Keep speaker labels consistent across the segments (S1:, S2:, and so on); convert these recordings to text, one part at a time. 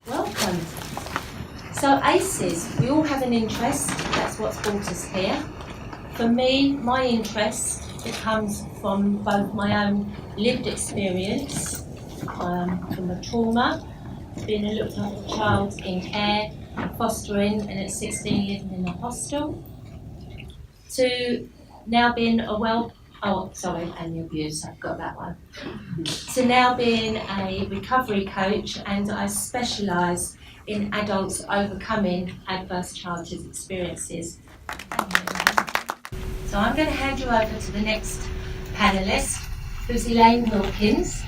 S1: Welcome. So ACEs, we all have an interest, that's what's brought us here. For me, my interest, it comes from both my own lived experience, from a trauma, being a looked after child in care, fostering, and at 16 living in a hostel, to now being and the abuse, I've got that one. To now being a recovery coach, and I specialise in adults overcoming adverse childhood experiences. So I'm going to hand you over to the next panellist, who's Elaine Wilkins.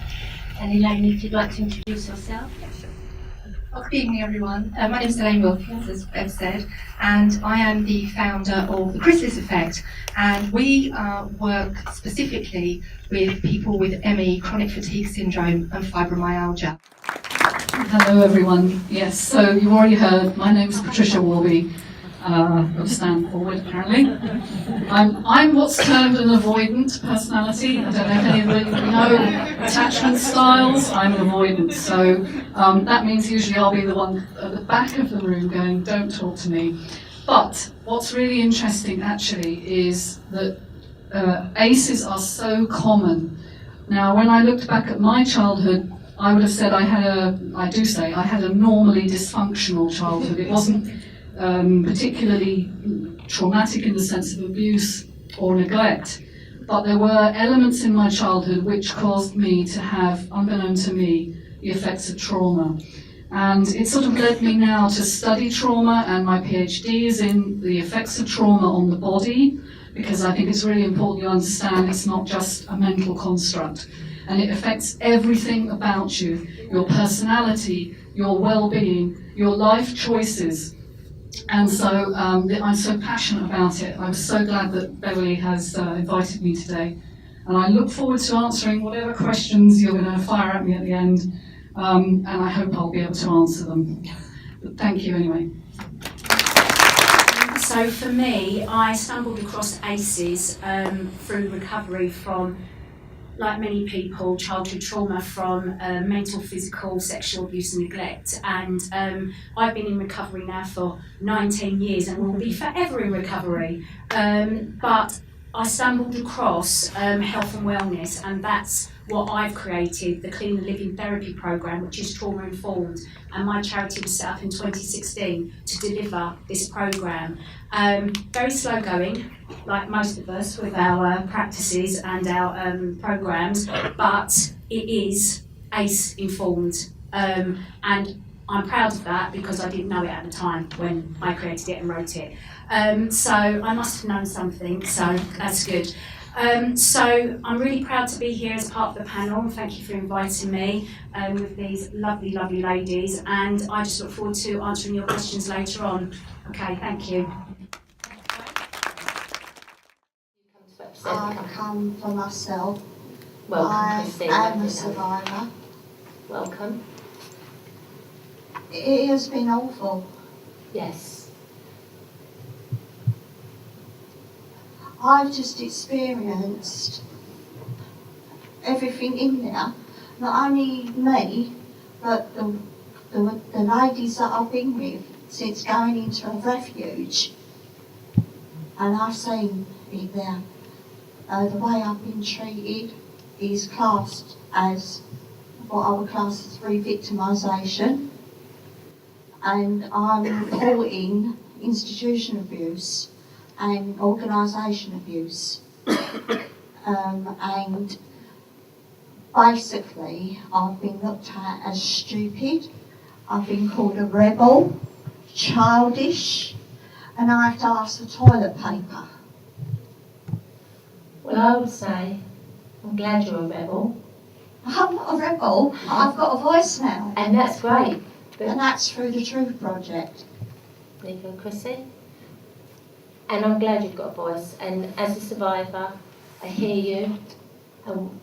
S1: And Elaine, if you'd like to introduce yourself.
S2: Well, good evening, everyone. My name is Elaine Wilkins, as Bev said, and I am the founder of the Reslience Effect. And we work specifically with people with ME, chronic fatigue syndrome, and fibromyalgia.
S3: Hello, everyone. Yes, so you've already heard. My name is Patricia Warby. I'll stand forward, apparently. I'm what's termed an avoidant personality. I don't know if anybody know attachment styles. I'm an avoidant, so that means usually I'll be the one at the back of the room going, don't talk to me. But what's really interesting, actually, is that ACEs are so common. Now, when I looked back at my childhood, I would have said I had a normally dysfunctional childhood. It wasn't particularly traumatic in the sense of abuse or neglect, but there were elements in my childhood which caused me to have, unbeknown to me, the effects of trauma. And it sort of led me now to study trauma, and my PhD is in the effects of trauma on the body, because I think it's really important you understand it's not just a mental construct. And it affects everything about you, your personality, your well-being, your life choices. And so I'm so passionate about it. I'm so glad that Beverly has invited me today. And I look forward to answering whatever questions you're going to fire at me at the end. And I hope I'll be able to answer them. But thank you anyway.
S4: So for me, I stumbled across ACEs through recovery from, like many people, childhood trauma from mental, physical, sexual abuse and neglect. And I've been in recovery now for 19 years and will be forever in recovery. But I stumbled across health and wellness, and that's what I've created, the Clean and Living Therapy Programme, which is trauma-informed. And my charity was set up in 2016 to deliver this programme. Very slow going, like most of us with our practices and our programmes, but it is ACE informed. And I'm proud of that because I didn't know it at the time when I created it and wrote it. So I must have known something, so that's good. So I'm really proud to be here as part of the panel, and thank you for inviting me with these lovely, lovely ladies, and I just look forward to answering your questions later on. Okay, thank you.
S5: I come for myself.
S1: Welcome, Christine.
S5: I am a survivor.
S1: Welcome.
S5: It has been awful.
S1: Yes.
S5: I've just experienced everything in there. Not only me, but the ladies that I've been with since going into a refuge. And I've seen it there. The way I've been treated is classed as what I would class as re-victimisation. And I'm reporting institution abuse and organisation abuse. And basically I've been looked at as stupid, I've been called a rebel, childish, and I have to ask for toilet paper.
S1: Well, I would say, I'm glad you're a rebel.
S5: I'm not a rebel, I've got a voice now.
S1: And that's great.
S5: And that's through the Truth Project.
S1: Nico and Chrissy. And I'm glad you've got a voice. And as a survivor, I hear you. And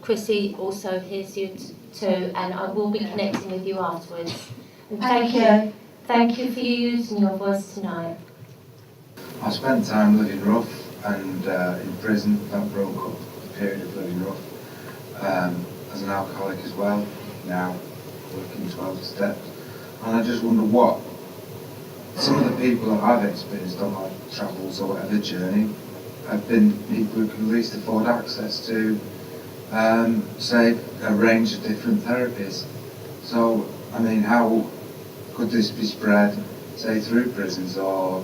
S1: Chrissy also hears you too. And I will be connecting with you afterwards. And thank you. Thank you for using your voice tonight.
S6: I spent time living rough and in prison. That broke up the period of living rough. As an alcoholic as well. Now working 12 steps. And I just wonder what some of the people that I've experienced on my travels or whatever journey have been people who can least afford access to, say, a range of different therapies. So, I mean, how could this be spread, say, through prisons or...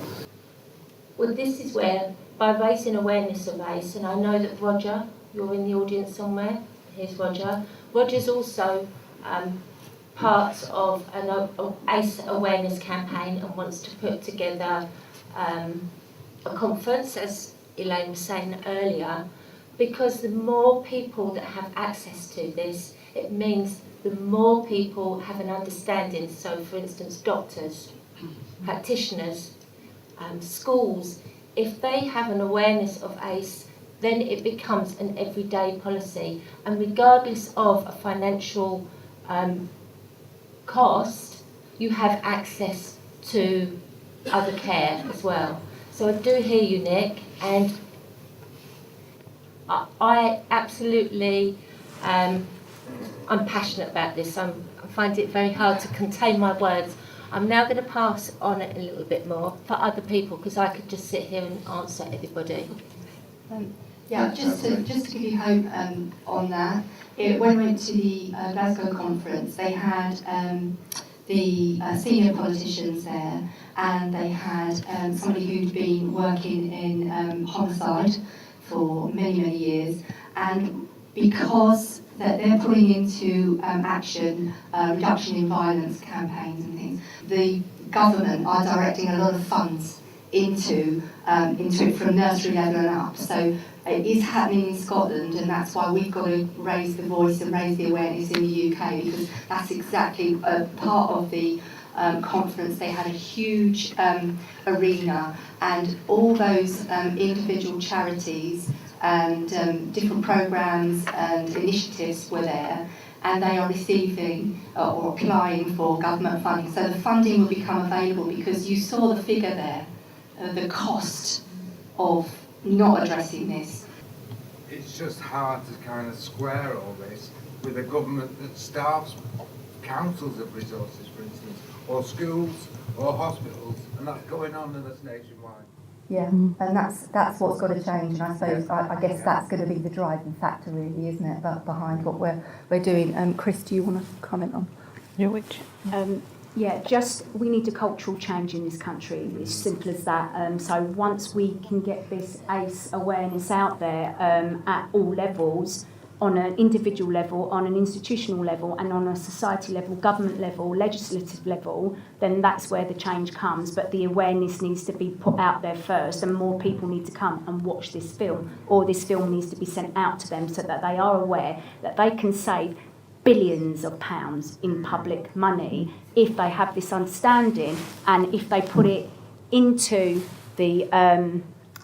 S1: Well, this is where, by raising awareness of ACE, and I know that Roger, you're in the audience somewhere, here's Roger. Roger's also part of an ACE awareness campaign and wants to put together a conference, as Elaine was saying earlier, because the more people that have access to this, it means the more people have an understanding. So, for instance, doctors, practitioners, schools, if they have an awareness of ACE, then it becomes an everyday policy. And regardless of a financial cost, you have access to other care as well. So I do hear you, Nick, and I absolutely, I'm passionate about this. I find it very hard to contain my words. I'm now going to pass on it a little bit more for other people, because I could just sit here and answer everybody.
S2: Yeah, just to give you hope on that, when we went to the Glasgow conference, they had the senior politicians there, and they had somebody who'd been working in homicide for many, many years, and because that they're putting into action reduction in violence campaigns and things, the government are directing a lot of funds into it from nursery level and up. So it is happening in Scotland, and that's why we've got to raise the voice and raise the awareness in the UK, because that's exactly part of the conference. They had a huge arena, and all those individual charities and different programs and initiatives were there, and they are receiving or applying for government funding. So the funding will become available, because you saw the figure there, the cost of not addressing this.
S6: It's just hard to kind of square all this with a government that starves councils of resources, for instance, or schools or hospitals, and that's going on, and that's nationwide.
S7: Yeah, and that's what's got to change, and I suppose I guess that's going to be the driving factor, really, isn't it, behind what we're doing. Chris, do you want to comment on?
S8: Yeah, which? Yeah, just we need a cultural change in this country. It's simple as that. So once we can get this ACE awareness out there at all levels, on an individual level, on an institutional level, and on a society level, government level, legislative level, then that's where the change comes. But the awareness needs to be put out there first, and more people need to come and watch this film, or this film needs to be sent out to them so that they are aware that they can save billions of pounds in public money if they have this understanding, and if they put it into the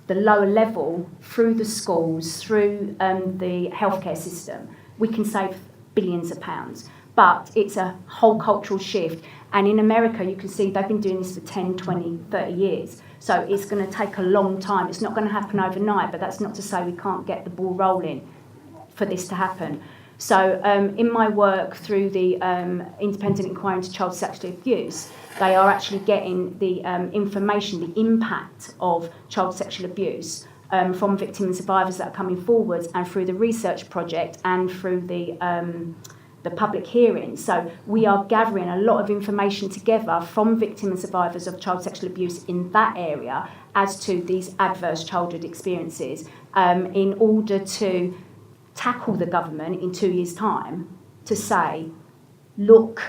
S8: lower level, through the schools, through the healthcare system, we can save billions of pounds. But it's a whole cultural shift. And in America, you can see they've been doing this for 10, 20, 30 years. So it's going to take a long time. It's not going to happen overnight, but that's not to say we can't get the ball rolling for this to happen. So in my work through the Independent Inquiry into Child Sexual Abuse, they are actually getting the information, the impact of child sexual abuse from victims and survivors that are coming forward, and through the research project and through the public hearings. So we are gathering a lot of information together from victims and survivors of child sexual abuse in that area as to these adverse childhood experiences in order to tackle the government in 2 years' time to say, look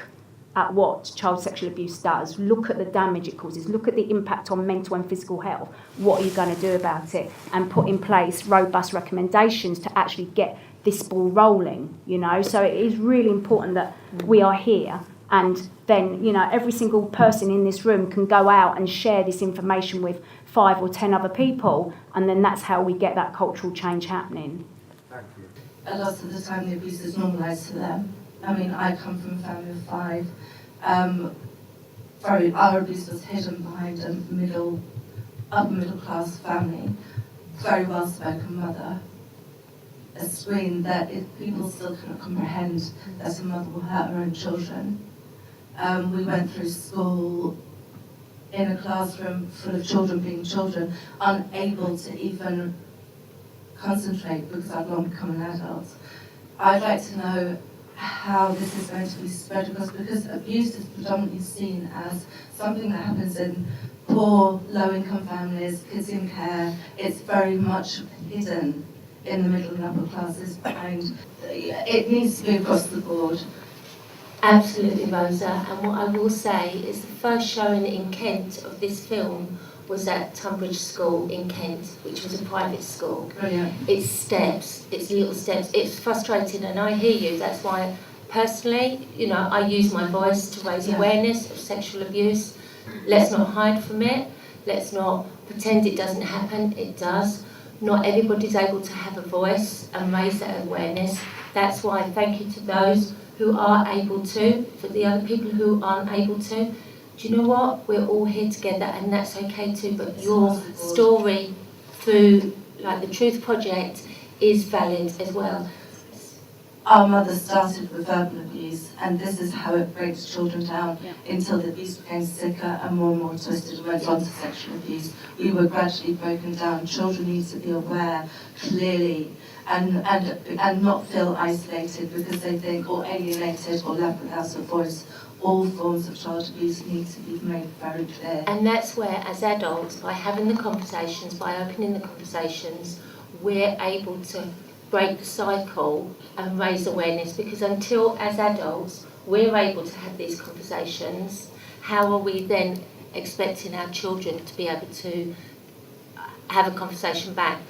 S8: at what child sexual abuse does, look at the damage it causes, look at the impact on mental and physical health, what are you going to do about it, and put in place robust recommendations to actually get this ball rolling, you know. So it is really important that we are here, and then, you know, every single person in this room can go out and share this information with 5 or 10 other people, and then that's how we get that cultural change happening.
S6: Thank you.
S9: A lot of the time the abuse is normalised to them. I mean, I come from a family of 5. Our abuse was hidden behind a upper middle class family, very well spoken mother. a screen that people still cannot comprehend that a mother will hurt her own children. We went through school in a classroom full of children being children, unable to even concentrate because I've long become an adult. I'd like to know how this is going to be spread across, because abuse is predominantly seen as something that happens in poor, low-income families, kids in care. It's very much hidden in the middle and upper classes, and it needs to be across the board.
S1: Absolutely, Rosa. And what I will say is the first showing in Kent of this film was at Tunbridge School in Kent, which was a private school.
S9: Brilliant.
S1: It's steps, it's little steps. It's frustrating, and I hear you. That's why, personally, I use my voice to raise awareness of sexual abuse. Let's not hide from it. Let's not pretend it doesn't happen. It does. Not everybody's able to have a voice and raise that awareness. That's why thank you to those who are able to. For the other people who aren't able to, do you know what? We're all here together, and that's okay too. But your story through the Truth Project is valid as well.
S9: Our mother started with verbal abuse, and this is how it breaks children down until the abuse became sicker and more twisted and went on to sexual abuse. We were gradually broken down. Children need to be aware clearly and not feel isolated because they think, or alienated, or left without a voice. All forms of child abuse need to be made very clear.
S1: And that's where, as adults, by having the conversations, by opening the conversations, we're able to break the cycle and raise awareness, because until, as adults, we're able to have these conversations, how are we then expecting our children to be able to have a conversation back?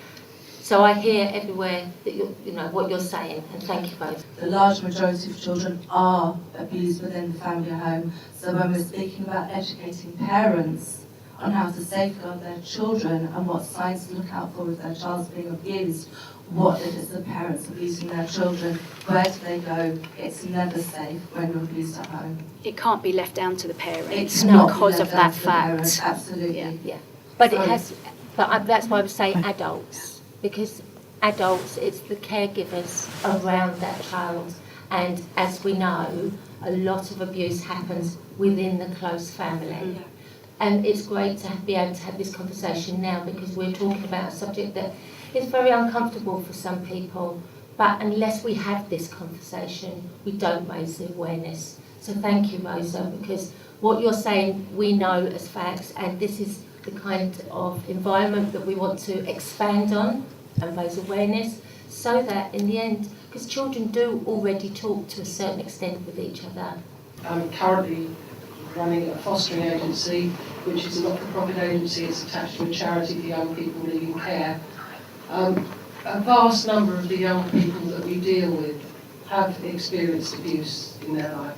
S1: So I hear everywhere that what you're saying, and thank you both.
S9: The large majority of children are abused within the family home. So when we're speaking about educating parents on how to safeguard their children and what signs to look out for if their child's being abused, what if it's the parents abusing their children, where do they go? It's never safe when you're abused at home.
S8: It can't be left down to the parents
S9: Because
S8: of that fact.
S9: Absolutely.
S1: Yeah. But it has. But that's why I would say adults. Because adults, it's the caregivers around that child. And as we know, a lot of abuse happens within the close family. And it's great to be able to have this conversation now, because we're talking about a subject that is very uncomfortable for some people. But unless we have this conversation, we don't raise the awareness. So thank you, Rosa, because what you're saying, we know as facts, and this is the kind of environment that we want to expand on and raise awareness, so that in the end, because children do already talk to a certain extent with each other.
S10: I'm currently running a fostering agency, which is a not-for-profit agency. It's attached to a charity for young people needing care. A vast number of the young people that we deal with have experienced abuse in their life.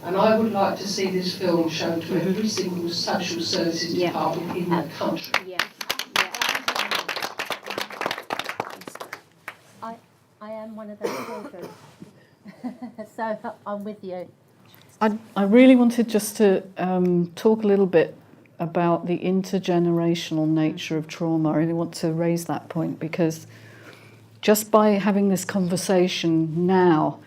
S10: And I would like to see this film shown to every single social services department in the country.
S1: I am one of those children, so I'm with you.
S3: I really wanted just to talk a little bit about the intergenerational nature of trauma. I really want to raise that point, because just by having this conversation now,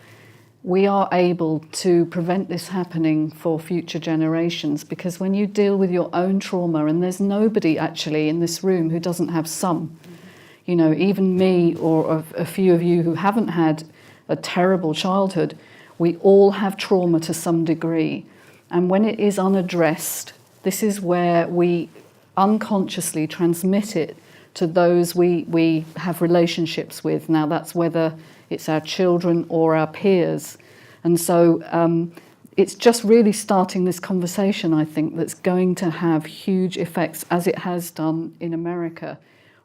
S3: we are able to prevent this happening for future generations. Because when you deal with your own trauma, and there's nobody actually in this room who doesn't have some, even me or a few of you who haven't had a terrible childhood, we all have trauma to some degree. And when it is unaddressed, this is where we unconsciously transmit it to those we have relationships with. Now, that's whether it's our children or our peers. And so it's just really starting this conversation, I think, that's going to have huge effects, as it has done in America,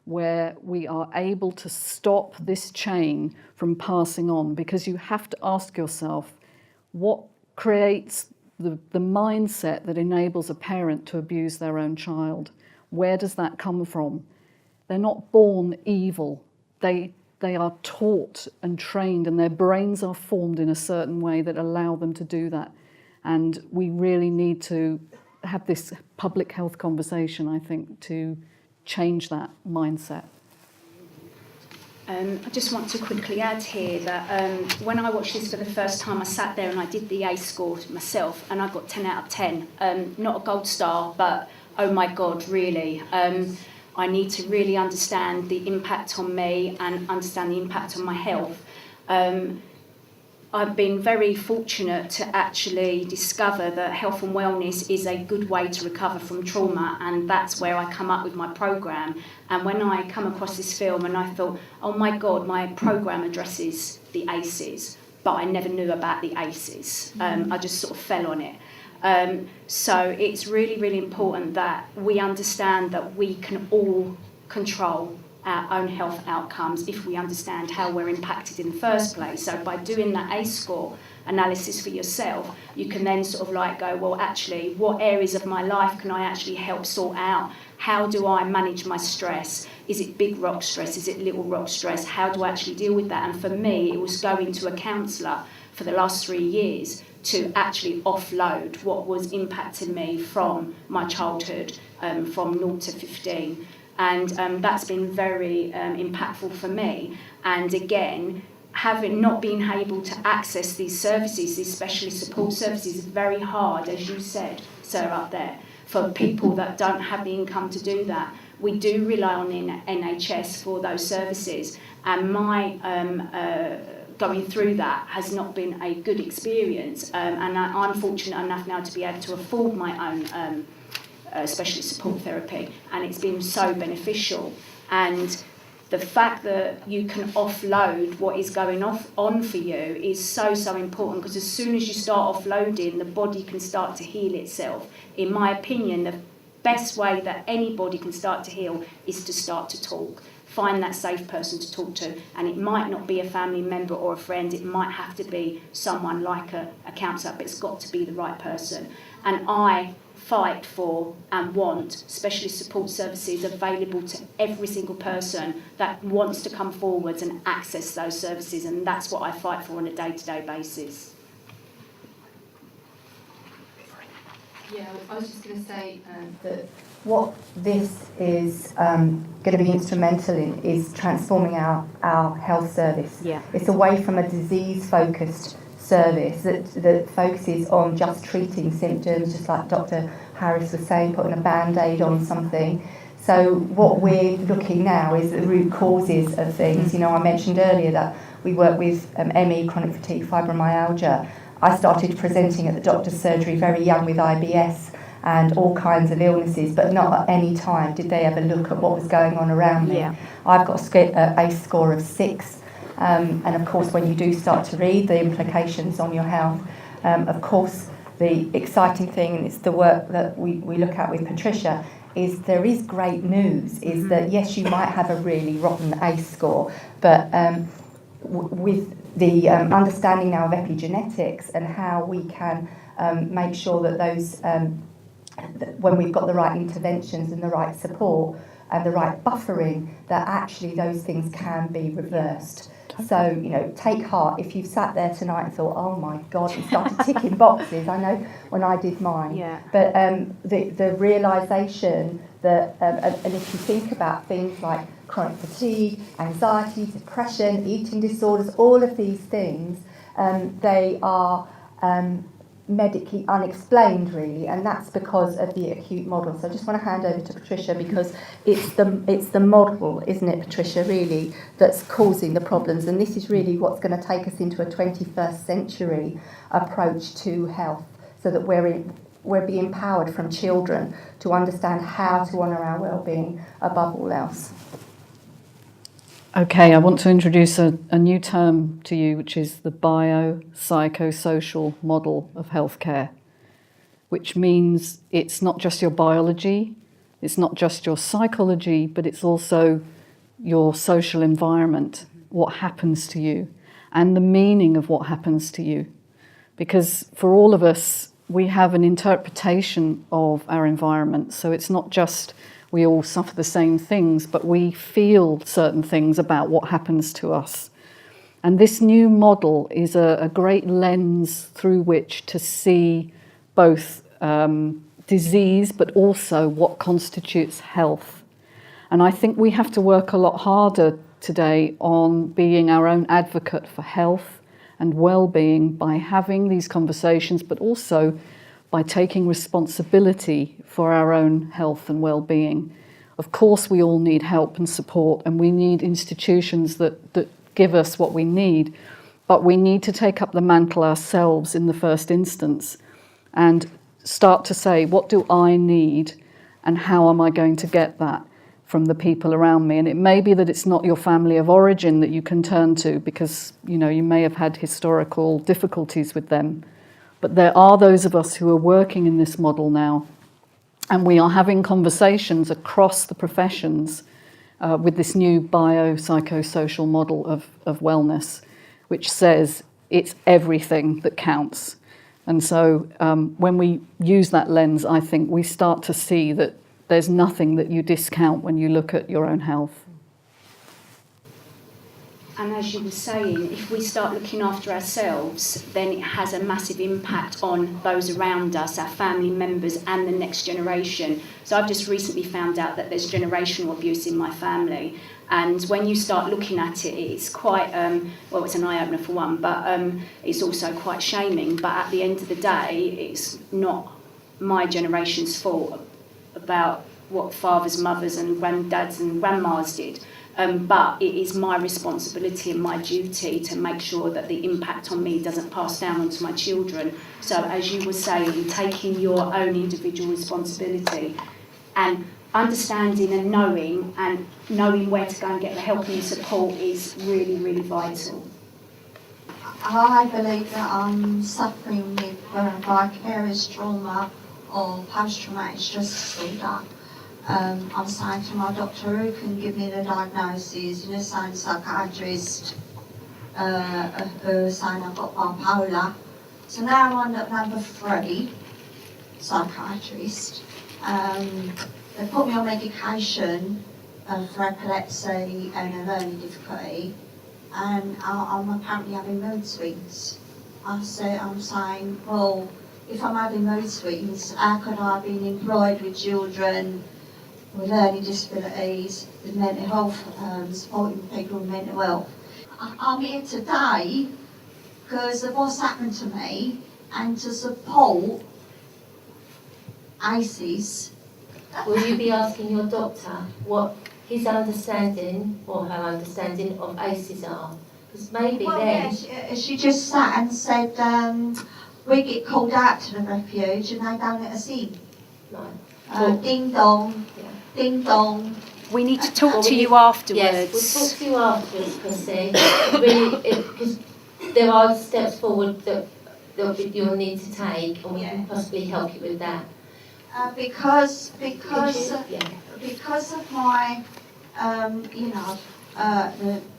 S3: where we are able to stop this chain from passing on. Because you have to ask yourself, what creates the mindset that enables a parent to abuse their own child? Where does that come from? They're not born evil. They are taught and trained, and their brains are formed in a certain way that allow them to do that. And we really need to have this public health conversation, I think, to change that mindset.
S8: I just want to quickly add here that when I watched this for the first time, I sat there and I did the ACE score myself, and I got 10 out of 10. Not a gold star, but oh my God, really. I need to really understand the impact on me and understand the impact on my health. I've been very fortunate to actually discover that health and wellness is a good way to recover from trauma, and that's where I come up with my program. And when I come across this film and I thought, oh my God, my program addresses the ACEs, but I never knew about the ACEs. I just sort of fell on it. So it's really, really important that we understand that we can all control our own health outcomes if we understand how we're impacted in the first place. So by doing that ACE score analysis for yourself, you can then sort of like go, well, actually, what areas of my life can I actually help sort out? How do I manage my stress? Is it big rock stress? Is it little rock stress? How do I actually deal with that? And for me, it was going to a counsellor for the last 3 years to actually offload what was impacting me from my childhood, from 0 to 15. And that's been very impactful for me. And again, having not been able to access these services, these specialist support services, is very hard, as you said, sir, up there, for people that don't have the income to do that. We do rely on the NHS for those services, and my going through that has not been a good experience. And I'm fortunate enough now to be able to afford my own specialist support therapy, and it's been so beneficial. And the fact that you can offload what is going on for you is so important, because as soon as you start offloading, the body can start to heal itself. In my opinion, the best way that anybody can start to heal is to start to talk. Find that safe person to talk to, and it might not be a family member or a friend, it might have to be someone like a counsellor, but it's got to be the right person. And I fight for and want specialist support services available to every single person that wants to come forwards and access those services, and that's what I fight for on a day-to-day basis.
S7: Yeah, I was just going to say that what this is going to be instrumental in is transforming our health service.
S8: Yeah.
S7: It's away from a disease-focused service that focuses on just treating symptoms, just like Dr. Harris was saying, putting a band-aid on something. So what we're looking now is the root causes of things. You know, I mentioned earlier that we work with ME, chronic fatigue, fibromyalgia. I started presenting at the doctor's surgery very young with IBS and all kinds of illnesses, but not at any time did they ever look at what was going on around me.
S8: Yeah.
S7: I've got a ACE score of 6. And of course, when you do start to read the implications on your health, of course, the exciting thing, and it's the work that we look at with Patricia, is there is great news, is that yes, you might have a really rotten ACE score, but with the understanding now of epigenetics and how we can make sure that those, when we've got the right interventions and the right support and the right buffering, that actually those things can be reversed. So, you know, take heart. If you've sat there tonight and thought, oh my God, and started ticking boxes, I know when I did mine.
S8: Yeah.
S7: But the realisation that, and if you think about things like chronic fatigue, anxiety, depression, eating disorders, all of these things, they are medically unexplained, really, and that's because of the acute model. So I just want to hand over to Patricia, because it's the model, isn't it, Patricia, really, that's causing the problems, and this is really what's going to take us into a 21st century approach to health, so that we're being empowered from children to understand how to honour our well-being above all else.
S3: Okay, I want to introduce a new term to you, which is the biopsychosocial model of healthcare, which means it's not just your biology, it's not just your psychology, but it's also your social environment, what happens to you, and the meaning of what happens to you. Because for all of us, we have an interpretation of our environment, so it's not just we all suffer the same things, but we feel certain things about what happens to us. And this new model is a great lens through which to see both disease, but also what constitutes health. And I think we have to work a lot harder today on being our own advocate for health and well-being by having these conversations, but also by taking responsibility for our own health and well-being. Of course, we all need help and support, and we need institutions that give us what we need, but we need to take up the mantle ourselves in the first instance and start to say, what do I need and how am I going to get that from the people around me? And it may be that it's not your family of origin that you can turn to because, you may have had historical difficulties with them. But there are those of us who are working in this model now, and we are having conversations across the professions with this new biopsychosocial model of wellness, which says it's everything that counts. And so when we use that lens, I think we start to see that there's nothing that you discount when you look at your own health.
S8: And as you were saying, if we start looking after ourselves, then it has a massive impact on those around us, our family members and the next generation. So I've just recently found out that there's generational abuse in my family. And when you start looking at it, it's quite, well, it's an eye-opener for one, but it's also quite shaming. But at the end of the day, it's not my generation's fault about what fathers, mothers and granddads and grandmas did. But it is my responsibility and my duty to make sure that the impact on me doesn't pass down onto my children. So as you were saying, taking your own individual responsibility and understanding and knowing where to go and get the help and the support is really, really vital.
S5: I believe that I'm suffering with vicarious trauma or post-traumatic stress disorder. I'm saying to my doctor, who can give me the diagnosis, saying psychiatrist, saying I've got bipolar. So now I'm on number 3, psychiatrist. They put me on medication for epilepsy and a learning difficulty, and I'm apparently having mood swings. I'm saying, well, if I'm having mood swings, how could I have been employed with children with learning disabilities, with mental health, supporting people with mental health? I'm here today because of what's happened to me and to support ACEs.
S1: Will you be asking your doctor what his understanding or her understanding of ACEs are? Because maybe
S5: she just sat and said, we get called out to the refuge and they don't let us in.
S1: Right.
S5: Ding dong, ding dong.
S8: We need to talk to you afterwards.
S1: Yes, we'll talk to you afterwards, Chrissy. Really, because there are steps forward that you'll need to take, and we can possibly help you with that.
S5: Because of my,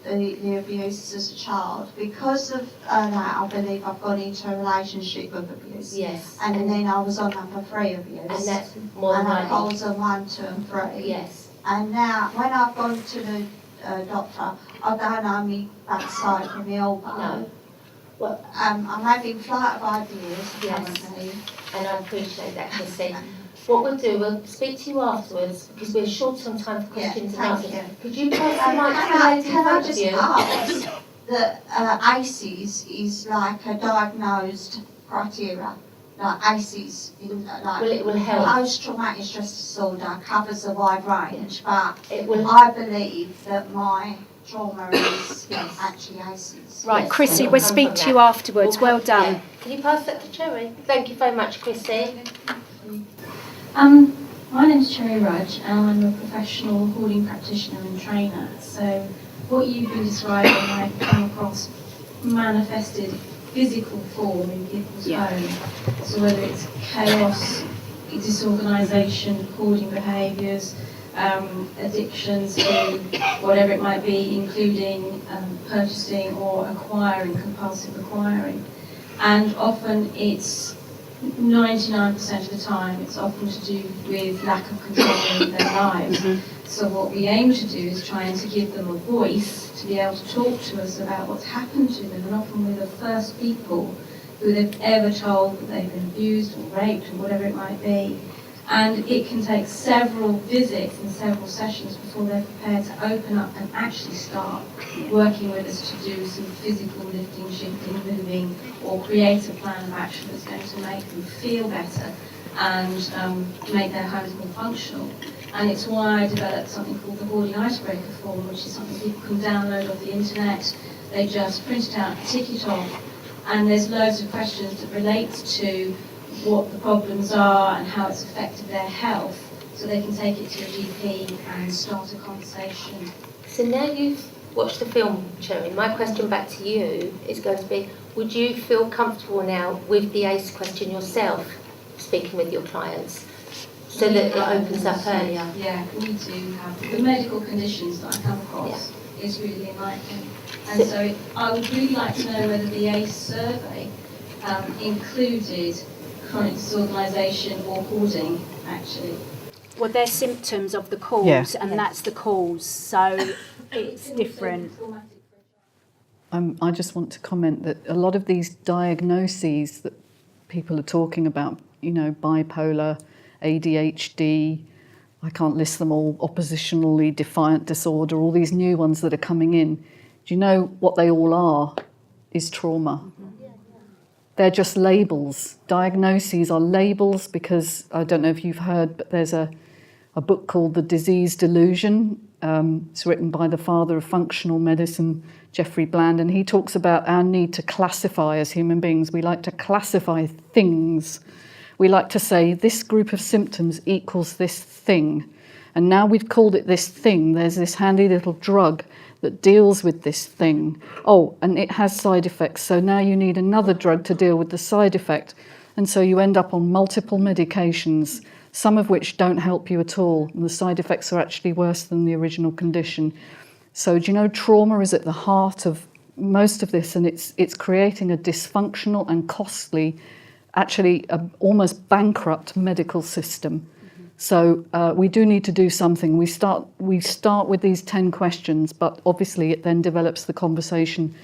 S5: the abuse as a child, because of that, I believe I've gone into a relationship of abuse.
S1: Yes.
S5: And then I was on number 3 abuse.
S1: And that's more than likely.
S5: And I was on 1, 2 and 3.
S1: Yes.
S5: And now, when I've gone to the doctor, I don't know me backside from the elbow.
S1: No. Well,
S5: I'm having flight of ideas currently.
S1: And I appreciate that, Chrissy. What we'll do, we'll speak to you afterwards because we're short on time for questions and answers. Could you pass the mic to the lady in front of you?
S5: Can I just ask that ACEs is like a diagnosed criteria? Like ACEs,
S1: Well, it will help.
S5: Post-traumatic stress disorder covers a wide range, but
S1: It will.
S5: I believe that my trauma is actually ACEs.
S8: Right,
S1: Yes,
S8: Chrissy,
S1: we'll
S8: we'll
S1: come
S8: speak
S1: from
S8: to
S1: that.
S8: you afterwards. Well done.
S1: Yeah. Can you pass that to Cherry? Thank you very much, Chrissy.
S11: My name's Cherry Rudge and I'm a professional hoarding practitioner and trainer. So what you've been describing, I've come across manifested physical form in people's homes. So whether it's chaos, disorganisation, hoarding behaviours, addictions to whatever it might be, including purchasing or acquiring, compulsive acquiring. And often it's 99% of the time, it's often to do with lack of control in their lives. So what we aim to do is trying to give them a voice to be able to talk to us about what's happened to them, and often we're the first people who they've ever told that they've been abused or raped or whatever it might be. And it can take several visits and several sessions before they're prepared to open up and actually start working with us to do some physical lifting, shifting, moving, or create a plan of action that's going to make them feel better and make their homes more functional. And it's why I developed something called the Hoarding Icebreaker form, which is something people can download off the internet. They just print it out, tick it off, and there's loads of questions that relate to what the problems are and how it's affected their health, so they can take it to a GP and start a conversation.
S1: So now you've watched the film, Cherry, my question back to you is going to be, would you feel comfortable now with the ACE question yourself, speaking with your clients, so that it opens up earlier?
S11: Yeah, we do have the medical conditions that I come across is really enlightening. And so I would really like to know whether the ACE survey included chronic disorganisation or hoarding, actually.
S8: Well, they're symptoms of the cause, and that's the cause, so it's different.
S3: I just want to comment that a lot of these diagnoses that people are talking about, you know, bipolar, ADHD, I can't list them all, oppositionally defiant disorder, all these new ones that are coming in. Do you know what they all are? Is trauma. They're just labels. Diagnoses are labels because, I don't know if you've heard, but there's a book called The Disease Delusion. It's written by the father of functional medicine, Jeffrey Bland, and he talks about our need to classify as human beings. We like to classify things. We like to say this group of symptoms equals this thing. And now we've called it this thing, there's this handy little drug that deals with this thing. Oh, and it has side effects, so now you need another drug to deal with the side effect. And so you end up on multiple medications, some of which don't help you at all, and the side effects are actually worse than the original condition. So do you know, trauma is at the heart of most of this, and it's creating a dysfunctional and costly, actually almost bankrupt medical system. So we do need to do something. We start with these 10 questions, but obviously it then develops the conversation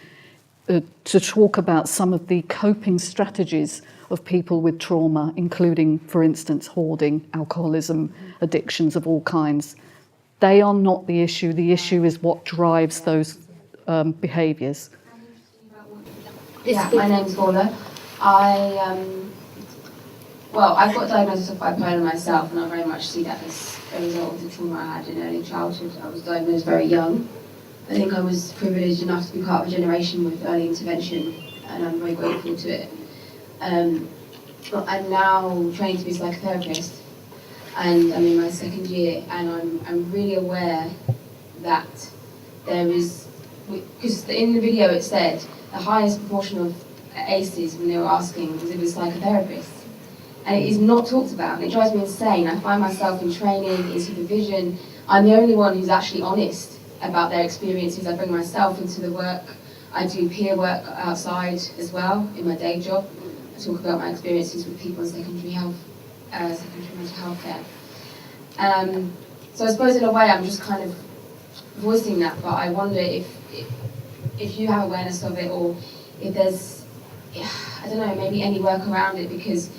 S3: to talk about some of the coping strategies of people with trauma, including, for instance, hoarding, alcoholism, addictions of all kinds. They are not the issue. The issue is what drives those behaviours.
S12: Yeah, my name's Paula. I've got a diagnosis of bipolar myself, and I very much see that as a result of the trauma I had in early childhood. I was diagnosed very young. I think I was privileged enough to be part of a generation with early intervention, and I'm very grateful to it. I'm now trained to be a psychotherapist, and I'm in my second year, and I'm really aware that there is, because in the video it said the highest proportion of ACEs when they were asking was it was psychotherapists. And it is not talked about, and it drives me insane. I find myself in training, in supervision. I'm the only one who's actually honest about their experiences. I bring myself into the work. I do peer work outside as well in my day job. I talk about my experiences with people in secondary mental health care. So I suppose in a way I'm just kind of voicing that, but I wonder if you have awareness of it, or if there's, I don't know, maybe any work around it, because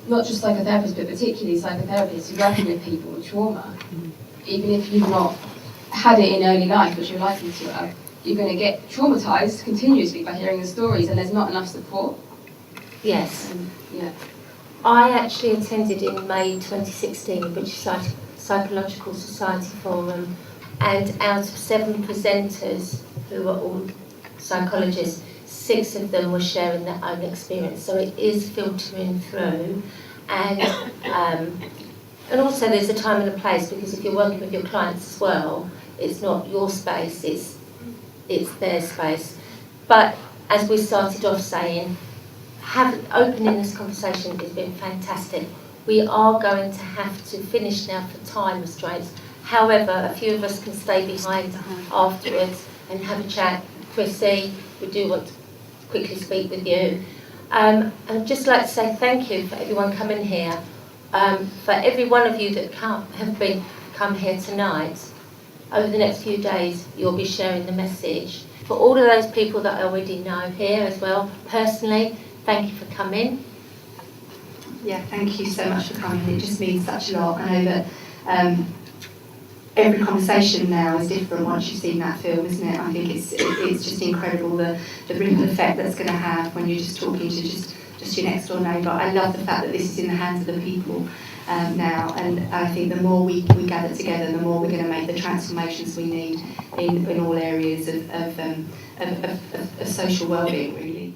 S12: not just psychotherapists, but particularly psychotherapists who are working with people with trauma, even if you've not had it in early life, which you're likely to have, you're going to get traumatised continuously by hearing the stories, and there's not enough support.
S1: Yes.
S12: Yeah.
S1: I actually attended in May 2016 the British Psychological Society Forum, and out of 7 presenters who were all psychologists, 6 of them were sharing their own experience, so it is filtering through. And also there's a time and a place, because if you're working with your clients as well, it's not your space, it's their space. But as we started off saying, opening this conversation has been fantastic. We are going to have to finish now for time restraints. However, a few of us can stay behind afterwards and have a chat. Chrissy, we do want to quickly speak with you. And I'd just like to say thank you for everyone coming here. For every one of you that have come here tonight, over the next few days you'll be sharing the message. For all of those people that I already know here as well, personally, thank you for coming.
S13: Yeah, thank you so much for coming. It just means such a lot. I know that every conversation now is different once you've seen that film, isn't it? I think it's just incredible the ripple effect that's going to have when you're just talking to just your next door neighbour. I love the fact that this is in the hands of the people now, and I think the more we gather together, the more we're going to make the transformations we need in all areas of social well-being, really.